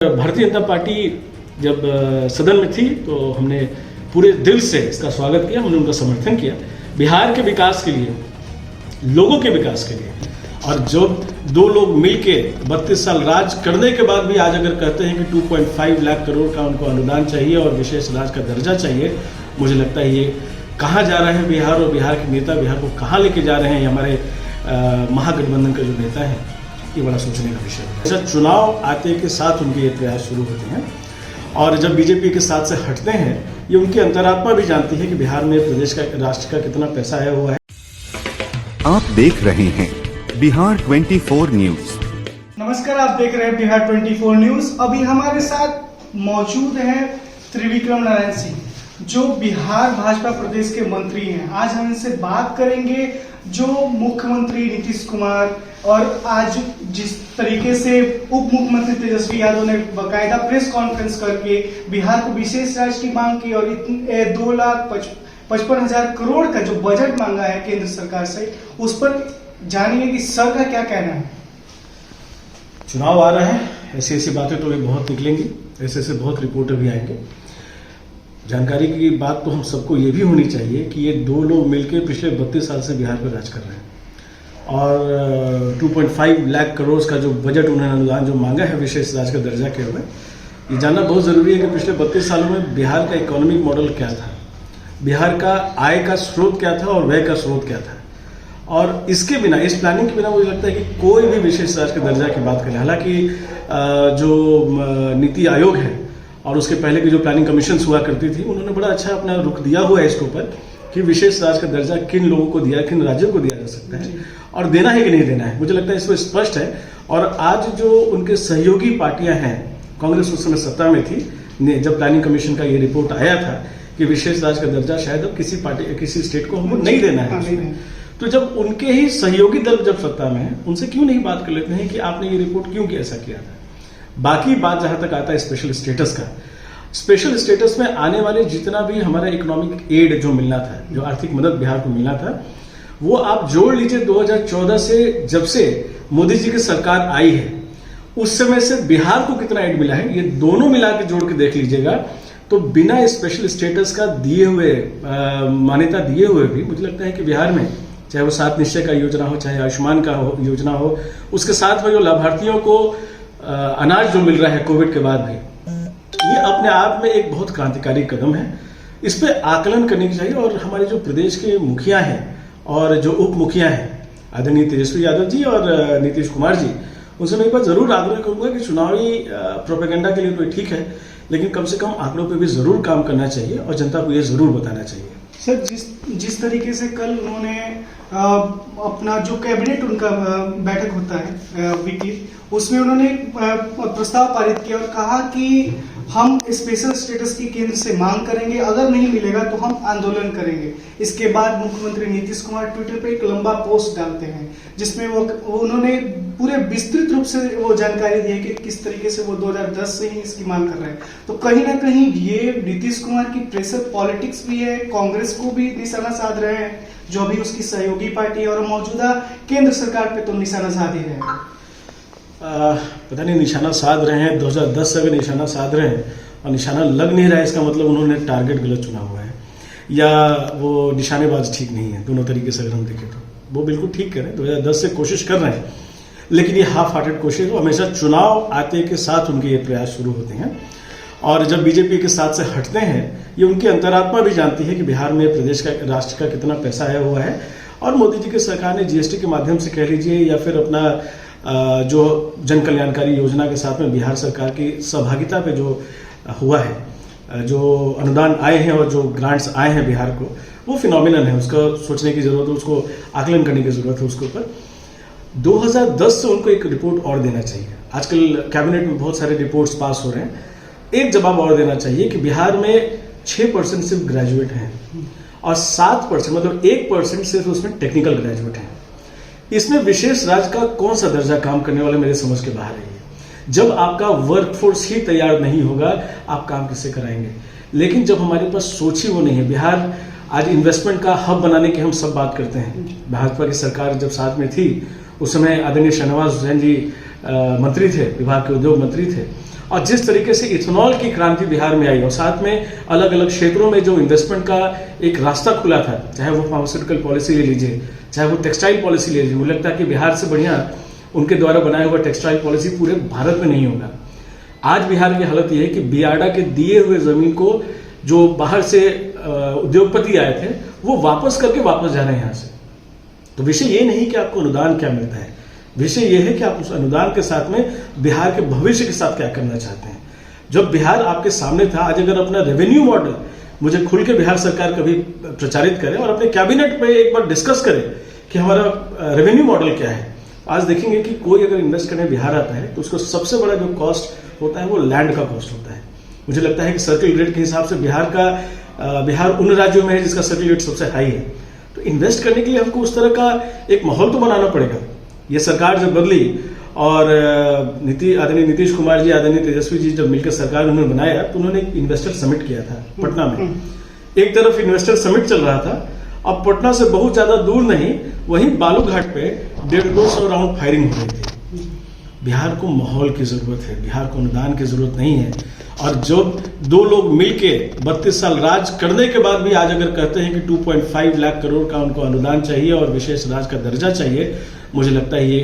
Bharatiya Janata party जब सदन में थी तो हमने पूरे दिल से इसका स्वागत किया, हमने उनका समर्थन किया बिहार के विकास के लिए, लोगों के विकास के लिए। और जो दो लोग मिलके 32 साल राज करने के बाद भी आज अगर कहते हैं कि 2.5 लाख करोड़ का उनको अनुदान चाहिए और विशेष राज का दर्जा चाहिए, मुझे लगता है ये कहाँ जा रहा है बिहार और बिहार के नेता बिहार को कहाँ लेके जा रहे हैं, हमारे महागठबंधन का जो नेता है, ये बड़ा सोचने का विषय है। जब चुनाव आते के साथ उनके ये प्रयास शुरू होते हैं और जब बीजेपी के साथ से हटते हैं, ये उनकी अंतरात्मा भी जानती है कि बिहार में प्रदेश का राष्ट्र का कितना पैसा आया हुआ है। आप देख रहे हैं बिहार 24 न्यूज। नमस्कार, आप देख रहे हैं बिहार 24 न्यूज। अभी हमारे साथ मौजूद हैं त्रिविक्रम नारायण सिंह, जो बिहार भाजपा प्रदेश के मंत्री हैं। आज हम इनसे बात करेंगे जो मुख्यमंत्री नीतीश कुमार और आज जिस तरीके से उप मुख्यमंत्री तेजस्वी यादव ने बाकायदा प्रेस कॉन्फ्रेंस करके बिहार को विशेष राज्य की मांग की और 2,55,000 करोड़ का जो बजट मांगा है केंद्र सरकार से, उस पर जानेंगे कि सर का क्या कहना है। चुनाव आ रहा है, ऐसी ऐसी बातें तो भी बहुत निकलेंगी, ऐसे ऐसे बहुत रिपोर्टर भी आएंगे। जानकारी की बात तो हम सबको ये भी होनी चाहिए कि ये दो लोग मिलकर पिछले 32 साल से बिहार पर राज कर रहे हैं और 2.5 लाख करोड़ का जो बजट उन्होंने अनुदान जो मांगा है विशेष राज्य का दर्जा के हुए, ये जानना बहुत ज़रूरी है कि पिछले 32 सालों में बिहार का इकोनॉमिक मॉडल क्या था, बिहार का आय का स्रोत क्या था और व्यय का स्रोत क्या था। और इसके बिना, इस प्लानिंग के बिना मुझे लगता है कि कोई भी विशेष राज्य के दर्जा की बात करें, हालांकि जो नीति आयोग है और उसके पहले की जो प्लानिंग कमीशन हुआ करती थी, उन्होंने बड़ा अच्छा अपना रुख दिया हुआ है इसके ऊपर कि विशेष राज्य का दर्जा किन लोगों को दिया, किन राज्यों को दिया जा सकता है और देना है कि नहीं देना है। मुझे लगता है इसमें स्पष्ट है। और आज जो उनके सहयोगी पार्टियां हैं, कांग्रेस उस समय सत्ता में थी जब प्लानिंग कमीशन का ये रिपोर्ट आया था कि विशेष राज्य का दर्जा शायद अब किसी स्टेट को हमको नहीं देना है, तो जब उनके ही सहयोगी दल जब सत्ता में है, उनसे क्यों नहीं बात कर लेते हैं कि आपने ये रिपोर्ट क्यों ऐसा किया था। बाकी बात जहां तक आता है स्पेशल स्टेटस का, स्पेशल स्टेटस में आने वाले जितना भी हमारा इकोनॉमिक एड जो मिलना था, जो आर्थिक मदद बिहार को मिलना था, वो आप जोड़ लीजिए 2014 से जब से मोदी जी की सरकार आई है उस समय से बिहार को कितना एड मिला है, ये दोनों मिला के जोड़ के देख लीजिएगा, तो बिना स्पेशल स्टेटस का दिए हुए मान्यता दिए हुए भी मुझे लगता है कि बिहार में चाहे वो 7 निश्चय का योजना हो, चाहे आयुष्मान का योजना हो, उसके साथ में जो लाभार्थियों को अनाज जो मिल रहा है कोविड के बाद भी, ये अपने आप में एक बहुत क्रांतिकारी कदम है। इस पे आकलन करने की चाहिए। और हमारे जो प्रदेश के मुखिया हैं और जो उप मुखिया हैं, आदरणीय तेजस्वी यादव जी और नीतीश कुमार जी, उनसे मैं एक बार जरूर आग्रह करूंगा कि चुनावी प्रोपेगेंडा के लिए तो ठीक है, लेकिन कम से कम आंकड़ों पे भी जरूर काम करना चाहिए और जनता को ये जरूर बताना चाहिए। सर, जिस तरीके से कल उन्होंने अपना जो कैबिनेट उनका बैठक होता है वीकली, उसमें उन्होंने प्रस्ताव पारित किया और कहा कि हम स्पेशल स्टेटस की केंद्र से मांग करेंगे, अगर नहीं मिलेगा तो हम आंदोलन करेंगे। इसके बाद मुख्यमंत्री नीतीश कुमार ट्विटर पे एक लंबा पोस्ट डालते हैं जिसमें वो उन्होंने पूरे विस्तृत रूप से वो जानकारी दी है कि किस तरीके से वो 2010 से ही इसकी मांग कर रहे हैं। तो कहीं ना कहीं ये नीतीश कुमार की प्रेशर पॉलिटिक्स भी है, कांग्रेस को भी निशाना साध रहे हैं जो भी उसकी सहयोगी पार्टी, और मौजूदा केंद्र सरकार पे तो निशाना साध ही रहे हैं। पता नहीं निशाना साध रहे हैं, 2010 से भी निशाना साध रहे हैं और निशाना लग नहीं रहा है, इसका मतलब उन्होंने टारगेट गलत चुना हुआ है या वो निशानेबाज ठीक नहीं है। दोनों तरीके से अगर हम देखें तो वो बिल्कुल ठीक कर रहे हैं, 2010 से कोशिश कर रहे हैं, लेकिन ये हाफ हार्टेड कोशिश, हमेशा चुनाव आते के साथ उनके ये प्रयास शुरू होते हैं और जब बीजेपी के साथ से हटते हैं, ये उनकी अंतरात्मा भी जानती है कि बिहार में प्रदेश का राष्ट्र का कितना पैसा आया हुआ है। और मोदी जी की सरकार ने जीएसटी के माध्यम से कह लीजिए या फिर अपना जो जन कल्याणकारी योजना के साथ में बिहार सरकार की सहभागिता पे जो हुआ है, जो अनुदान आए हैं और जो ग्रांट्स आए हैं बिहार को, वो फिनोमिनल है। उसका सोचने की जरूरत है, उसको आकलन करने की जरूरत है उसके ऊपर। 2010 से उनको एक रिपोर्ट और देना चाहिए। आजकल कैबिनेट में बहुत सारे रिपोर्ट्स पास हो रहे हैं, एक जवाब और देना चाहिए कि बिहार में 6% सिर्फ ग्रेजुएट हैं और 7% मतलब 1% सिर्फ उसमें टेक्निकल ग्रेजुएट हैं। इसमें विशेष राज्य का कौन सा दर्जा काम करने वाला मेरे समझ के बाहर है। जब आपका वर्कफोर्स ही तैयार नहीं होगा, आप काम किससे कराएंगे। लेकिन जब हमारे पास सोच ही वो नहीं है, बिहार आज इन्वेस्टमेंट का हब बनाने की हम सब बात करते हैं। भाजपा की सरकार जब साथ में थी उस समय आदरणीय शहनवाज हुसैन जी मंत्री थे, विभाग के उद्योग मंत्री थे, और जिस तरीके से इथेनॉल की क्रांति बिहार में आई और साथ में अलग अलग क्षेत्रों में जो इन्वेस्टमेंट का एक रास्ता खुला था, चाहे वो फार्मास्यूटिकल पॉलिसी ले लीजिए, चाहे वो टेक्सटाइल पॉलिसी ले लीजिए, मुझे लगता है कि बिहार से बढ़िया उनके द्वारा बनाया हुआ टेक्सटाइल पॉलिसी पूरे भारत में नहीं होगा। आज बिहार की हालत यह है कि बियाडा के दिए हुए जमीन को जो बाहर से उद्योगपति आए थे वो वापस करके वापस जा रहे हैं यहाँ से। तो विषय ये नहीं कि आपको अनुदान क्या मिलता है, विषय ये है कि आप उस अनुदान के साथ में बिहार के भविष्य के साथ क्या करना चाहते हैं। जब बिहार आपके सामने था, आज अगर अपना रेवेन्यू मॉडल मुझे खुल के बिहार सरकार कभी प्रचारित करे और अपने कैबिनेट पे एक बार डिस्कस करे कि हमारा रेवेन्यू मॉडल क्या है। आज देखेंगे कि कोई अगर इन्वेस्ट करने बिहार आता है तो उसको सबसे बड़ा जो कॉस्ट होता है वो लैंड का कॉस्ट होता है। मुझे लगता है कि सर्किल रेट के हिसाब से बिहार उन राज्यों में है जिसका सर्किल रेट सबसे हाई है। तो इन्वेस्ट करने के लिए हमको उस तरह का एक माहौल तो बनाना पड़ेगा। ये सरकार जब बदली और आदरणीय नीतीश कुमार जी, आदरणीय तेजस्वी जी जब मिलकर सरकार उन्होंने बनाया तो उन्होंने एक इन्वेस्टर समिट किया था पटना में। एक तरफ इन्वेस्टर समिट चल रहा था, अब पटना से बहुत ज्यादा दूर नहीं, वहीं बालूघाट पे 150-200 राउंड फायरिंग हो रही थी। बिहार को माहौल की जरूरत है, बिहार को अनुदान की जरूरत नहीं है। और जो दो लोग मिलके 32 साल राज करने के बाद भी आज अगर कहते हैं कि 2.5 लाख करोड़ का उनको अनुदान चाहिए और विशेष राज का दर्जा चाहिए, मुझे लगता है ये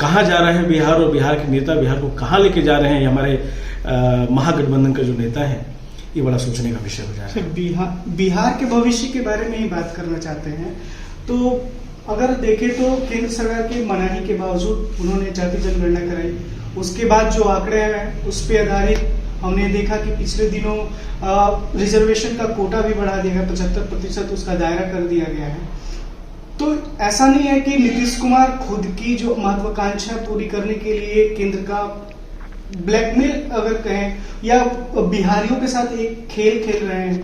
कहाँ जा रहा है बिहार और बिहार के नेता बिहार को कहाँ लेके जा रहे हैं। ये हमारे महागठबंधन का जो नेता है, ये बड़ा सोचने का विषय हो जाए। बिहार के भविष्य के बारे में ही बात करना चाहते हैं। तो अगर देखें तो केंद्र सरकार की मनाही के बावजूद उन्होंने जाति जनगणना कराई, उसके बाद जो आंकड़े हैं उस पर आधारित हमने देखा कि पिछले दिनों रिजर्वेशन का कोटा भी बढ़ा दिया गया, 75% उसका दायरा कर दिया गया है। तो ऐसा नहीं है कि नीतीश कुमार खुद की जो महत्वाकांक्षा पूरी करने के लिए केंद्र का ब्लैकमेल अगर कहें या बिहारियों के साथ एक खेल खेल रहे हैं।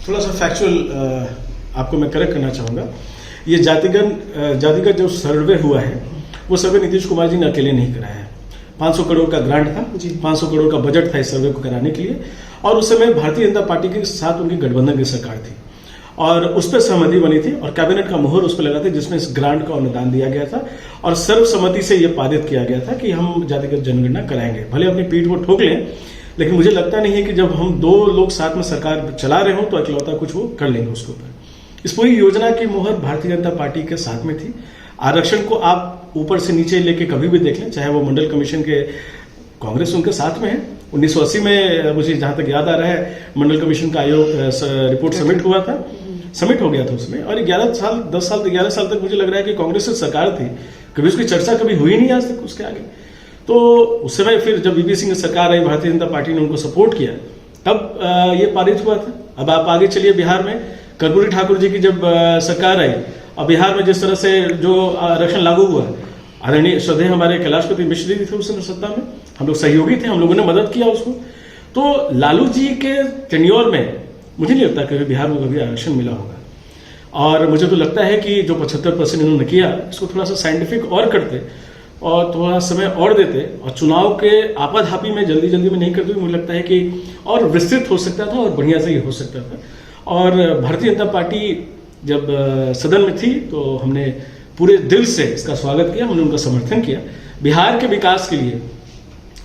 थोड़ा सा फैक्चुअल आपको मैं करेक्ट करना चाहूंगा। ये जातिगत जो सर्वे हुआ है वो सर्वे नीतीश कुमार जी ने अकेले नहीं कराया है। 500 करोड़ का ग्रांट था, 500 करोड़ का बजट था इस सर्वे को कराने के लिए, और उस समय भारतीय जनता पार्टी के साथ उनकी गठबंधन की सरकार थी और उस पर सहमति बनी थी और कैबिनेट का मुहर उस पर लगा था जिसमें इस ग्रांट का अनुदान दिया गया था और सर्वसम्मति से यह पारित किया गया था कि हम जातिगत जनगणना कराएंगे। भले अपनी पीठ को ठोक लें, लेकिन मुझे लगता नहीं है कि जब हम दो लोग साथ में सरकार चला रहे हो तो इकलौता कुछ वो कर लेंगे उसके ऊपर। इस पूरी योजना की मुहर भारतीय जनता पार्टी के साथ में थी। आरक्षण को आप ऊपर से नीचे लेके कभी भी देख लें, चाहे वो मंडल कमीशन के कांग्रेस उनके साथ में है। 1980 में मुझे जहां तक याद आ रहा है मंडल कमीशन का आयोग रिपोर्ट सबमिट हो गया था उसमें, और 11 साल तक मुझे लग रहा है कि कांग्रेस की सरकार थी, कभी उसकी चर्चा कभी हुई नहीं आज तक उसके आगे। तो उस समय फिर जब बीपी सिंह की सरकार आई, भारतीय जनता पार्टी ने उनको सपोर्ट किया, तब ये पारित हुआ था। अब आप आगे चलिए, बिहार में कर्पूरी ठाकुर जी की जब सरकार आई और बिहार में जिस तरह से जो आरक्षण लागू हुआ, आदरणीय श्रद्धेय हमारे कैलाशपति मिश्र जी थे उस समय सत्ता में, हम लोग सहयोगी थे, हम लोगों ने मदद किया उसको। तो लालू जी के टेन्योर में मुझे नहीं लगता कि बिहार को कभी आरक्षण मिला होगा। और मुझे तो लगता है कि जो 75% इन्होंने किया, इसको थोड़ा सा साइंटिफिक और करते और थोड़ा समय और देते और चुनाव के आपाधापी में जल्दी में नहीं करते, मुझे लगता है कि और विस्तृत हो सकता था और बढ़िया से ही हो सकता था। और भारतीय जनता पार्टी जब सदन में थी तो हमने पूरे दिल से इसका स्वागत किया, हमने उनका समर्थन किया। बिहार के विकास के लिए,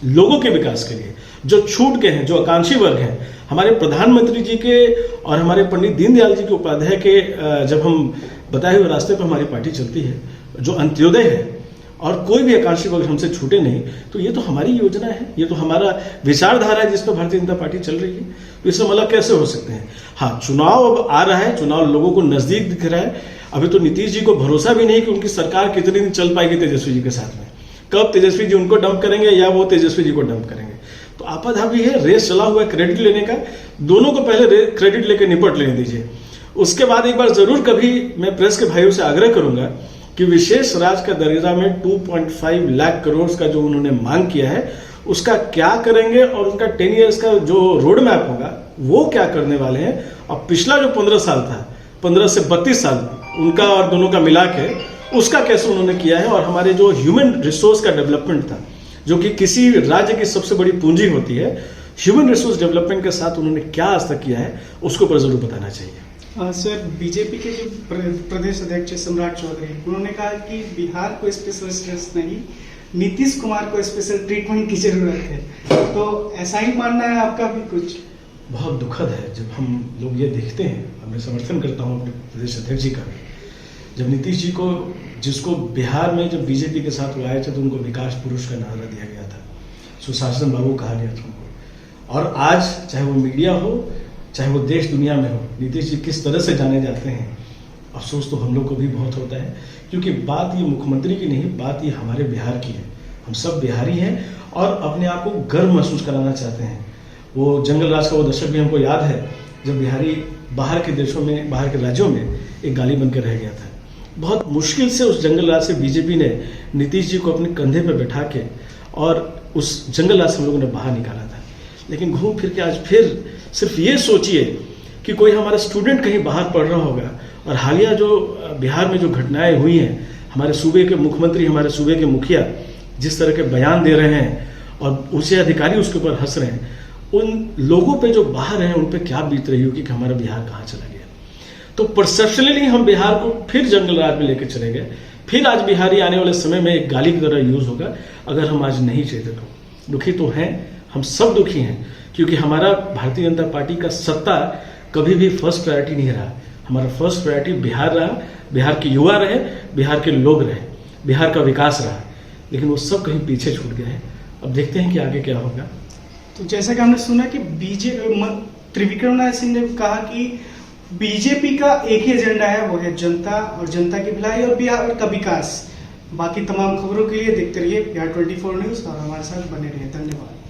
लोगों के विकास के लिए जो छूट गए हैं, जो आकांक्षी वर्ग हैं, हमारे प्रधानमंत्री जी के और हमारे पंडित दीनदयाल जी के उपाध्याय के जब हम बताए हुए रास्ते पर हमारी पार्टी चलती है, जो अंत्योदय है और कोई भी आकांक्षी वर्ग हमसे छूटे नहीं, तो ये तो हमारी योजना है, ये तो हमारा विचारधारा है जिस पर भारतीय जनता पार्टी चल रही है। तो इससे अलग कैसे हो सकते हैं। हाँ, चुनाव अब आ रहा है, चुनाव लोगों को नजदीक दिख रहा है। अभी तो नीतीश जी को भरोसा भी नहीं कि उनकी सरकार कितने दिन चल पाएगी तेजस्वी जी के साथ में, कब तेजस्वी जी उनको डंप करेंगे या वो तेजस्वी जी को डंप करेंगे। तो आपाधापी है, रेस चला हुआ है क्रेडिट लेने का, दोनों को पहले क्रेडिट लेकर निपट लेने दीजिए। उसके बाद एक बार जरूर कभी मैं प्रेस के भाइयों से आग्रह करूंगा कि विशेष राज का दर्जा में 2.5 लाख करोड़ का जो उन्होंने मांग किया है उसका क्या करेंगे और उनका 10 ईयर्स का जो रोड मैप होगा वो क्या करने वाले हैं। और पिछला जो 15 साल था, 15 से 32 साल उनका और दोनों का मिला के उसका कैसे उन्होंने किया है। और हमारे जो ह्यूमन रिसोर्स का डेवलपमेंट था, जो कि किसी राज्य की सबसे बड़ी पूंजी होती है, ह्यूमन रिसोर्स डेवलपमेंट के साथ उन्होंने क्या आज तक किया है उसको पर जरूर बताना चाहिए। सर, बीजेपी के जो प्रदेश अध्यक्ष सम्राट चौधरी, उन्होंने कहा कि बिहार को स्पेशल स्टेटस नहीं, नीतीश कुमार को स्पेशल ट्रीटमेंट की जरूरत है, तो ऐसा ही मानना है आपका भी कुछ? बहुत दुखद है जब हम लोग ये देखते हैं। मैं समर्थन करता हूँ अपने प्रदेश अध्यक्ष जी का। जब नीतीश जी को, जिसको बिहार में जब बीजेपी के साथ वो आए थे तो उनको विकास पुरुष का नारा दिया गया था, सुशासन बाबू कहा गया था उनको। और आज चाहे वो मीडिया हो, चाहे वो देश दुनिया में हो, नीतीश जी किस तरह से जाने जाते हैं, अफसोस तो हम लोग को भी बहुत होता है। क्योंकि बात ये मुख्यमंत्री की नहीं, बात ये हमारे बिहार की है। हम सब बिहारी हैं और अपने आप को गर्व महसूस कराना चाहते हैं। वो जंगल राज का वो दशक भी हमको याद है जब बिहारी बाहर के देशों में, बाहर के राज्यों में एक गाली बनकर रह गया था। बहुत मुश्किल से उस जंगल राज से बीजेपी ने नीतीश जी को अपने कंधे पर बैठा के और उस जंगल राज से हम लोगों ने बाहर निकाला था। लेकिन घूम फिर के आज फिर सिर्फ ये सोचिए कि कोई हमारा स्टूडेंट कहीं बाहर पढ़ रहा होगा और हालिया जो बिहार में जो घटनाएं हुई हैं, हमारे सूबे के मुख्यमंत्री, हमारे सूबे के मुखिया जिस तरह के बयान दे रहे हैं और ऊंचे अधिकारी उसके ऊपर हंस रहे हैं, उन लोगों पे जो बाहर हैं उन पे क्या बीत रही होगी कि हमारा बिहार कहाँ चला गया। तो परसेप्शनली हम बिहार को फिर जंगल राज में लेकर चले गए। फिर आज बिहारी आने वाले समय में एक गाली की तरह यूज होगा अगर हम आज नहीं चेतन हो। दुखी तो हैं, हम सब दुखी हैं, क्योंकि हमारा भारतीय जनता पार्टी का सत्ता कभी भी फर्स्ट प्रायोरिटी नहीं रहा। हमारा फर्स्ट प्रायोरिटी बिहार रहा, बिहार के युवा रहे, बिहार के लोग रहे, बिहार का विकास रहा। लेकिन वो सब कहीं पीछे छूट गए हैं। अब देखते हैं कि आगे क्या होगा। तो जैसा कि हमने सुना कि त्रिविक्रम नाथ सिंह ने कहा कि बीजेपी का एक ही एजेंडा है, वो है जनता और जनता की भलाई और बिहार का विकास। बाकी तमाम खबरों के लिए देखते रहिए बिहार 24 न्यूज और हमारे साथ बने रहिए। धन्यवाद।